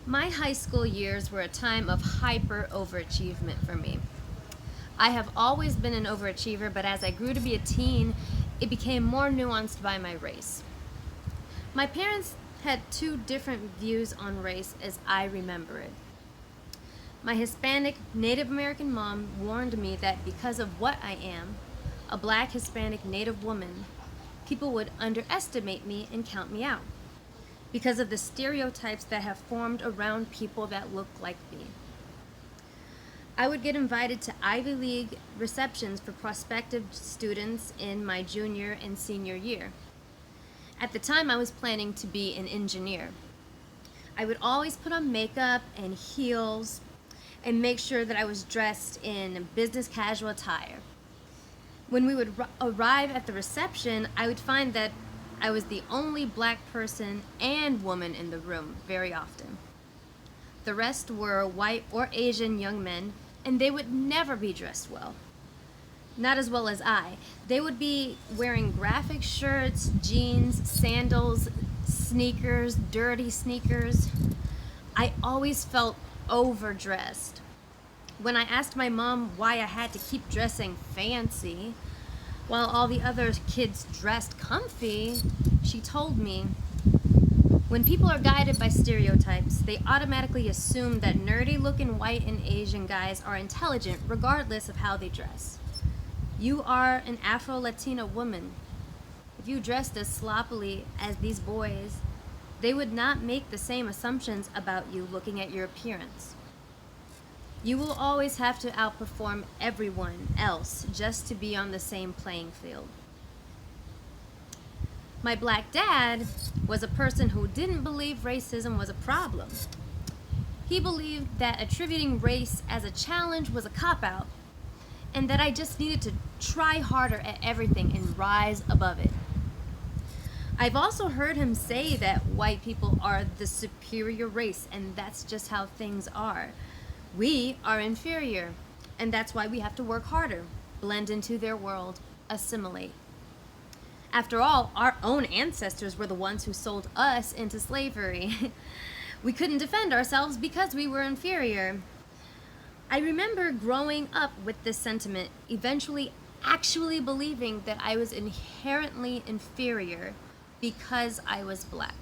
My high school years were a time of hyper overachievement for me. I have always been an overachiever, but as I grew to be a teen, it became more nuanced by my race. My parents had two different views on race as I remember it. My Hispanic Native American mom warned me that because of what I am, a black Hispanic Native woman, people would underestimate me and count me out because of the stereotypes that have formed around people that look like me. I would get invited to Ivy League receptions for prospective students in my junior and senior year. At the time, I was planning to be an engineer. I would always put on makeup and heels and make sure that I was dressed in business casual attire. When we would arrive at the reception, I would find that I was the only black person and woman in the room very often. The rest were white or Asian young men, and they would never be dressed well. Not as well as I. They would be wearing graphic shirts, jeans, sandals, sneakers, dirty sneakers. I always felt overdressed. When I asked my mom why I had to keep dressing fancy while all the other kids dressed comfy, she told me, when people are guided by stereotypes, they automatically assume that nerdy looking white and Asian guys are intelligent regardless of how they dress. You are an Afro-Latina woman. If you dressed as sloppily as these boys, they would not make the same assumptions about you looking at your appearance. You will always have to outperform everyone else just to be on the same playing field. My black dad was a person who didn't believe racism was a problem. He believed that attributing race as a challenge was a cop-out, and that I just needed to try harder at everything and rise above it. I've also heard him say that white people are the superior race, and that's just how things are. We are inferior, and that's why we have to work harder, blend into their world, assimilate. After all, our own ancestors were the ones who sold us into slavery. We couldn't defend ourselves because we were inferior. I remember growing up with this sentiment, eventually actually believing that I was inherently inferior because I was black.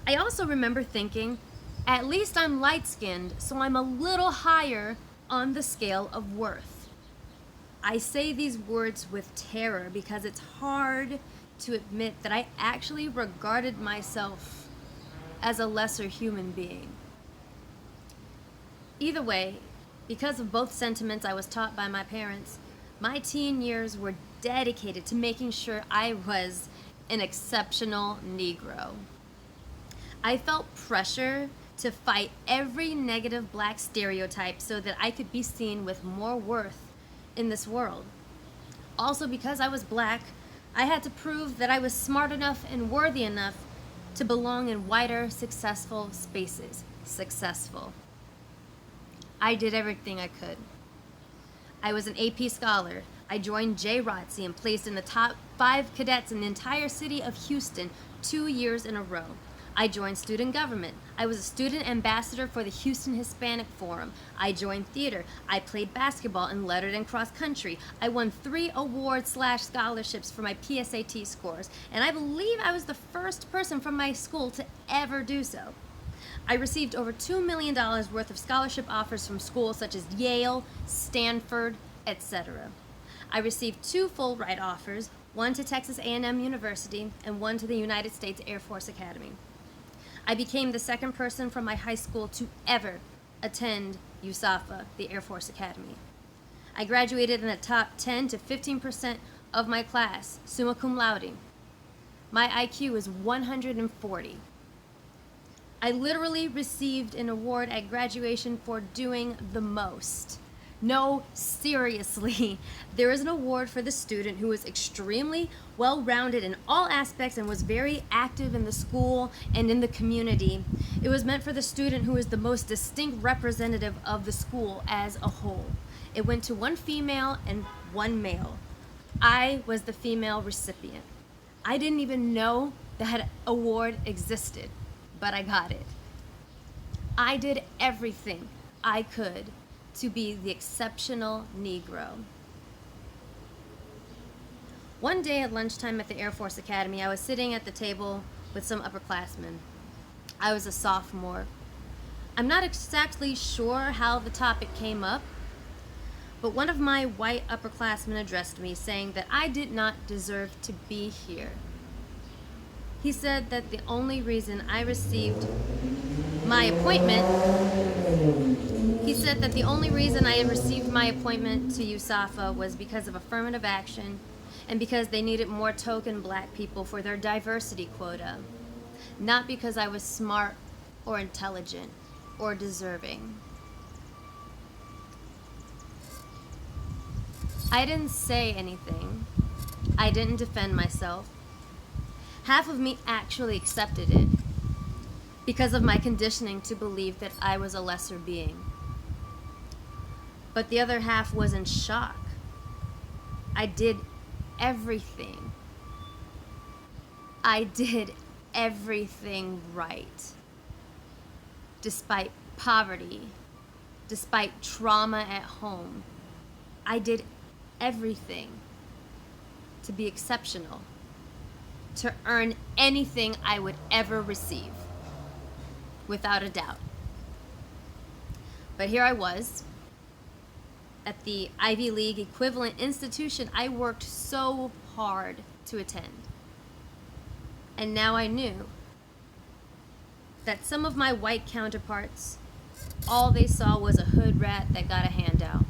I also remember thinking, at least I'm light-skinned, so I'm a little higher on the scale of worth. I say these words with terror because it's hard to admit that I actually regarded myself as a lesser human being. Either way, because of both sentiments I was taught by my parents, my teen years were dedicated to making sure I was an exceptional Negro. I felt pressure to fight every negative black stereotype so that I could be seen with more worth in this world. Also, because I was black, I had to prove that I was smart enough and worthy enough to belong in wider, successful spaces. Successful. I did everything I could. I was an AP scholar. I joined JROTC and placed in the top 5 cadets in the entire city of Houston 2 years in a row. I joined student government. I was a student ambassador for the Houston Hispanic Forum. I joined theater. I played basketball and lettered in cross country. I won 3 awards/scholarships for my PSAT scores, and I believe I was the first person from my school to ever do so. I received over $2 million worth of scholarship offers from schools such as Yale, Stanford, etc. I received 2 full-ride offers, one to Texas A&M University and one to the United States Air Force Academy. I became the second person from my high school to ever attend USAFA, the Air Force Academy. I graduated in the top 10 to 15% of my class, summa cum laude. My IQ is 140. I literally received an award at graduation for doing the most. No, seriously, there is an award for the student who was extremely well-rounded in all aspects and was very active in the school and in the community. It was meant for the student who is the most distinct representative of the school as a whole. It went to 1 female and 1 male. I was the female recipient. I didn't even know that award existed, but I got it. I did everything I could to be the exceptional Negro. One day at lunchtime at the Air Force Academy, I was sitting at the table with some upperclassmen. I was a sophomore. I'm not exactly sure how the topic came up, but one of my white upperclassmen addressed me, saying that I did not deserve to be here. He said that the only reason I received my appointment to USAFA was because of affirmative action and because they needed more token black people for their diversity quota, not because I was smart or intelligent or deserving. I didn't say anything. I didn't defend myself. Half of me actually accepted it because of my conditioning to believe that I was a lesser being. But the other half was in shock. I did everything. I did everything right. Despite poverty, despite trauma at home, I did everything to be exceptional, to earn anything I would ever receive, without a doubt. But here I was, at the Ivy League equivalent institution I worked so hard to attend. And now I knew that some of my white counterparts, all they saw was a hood rat that got a handout.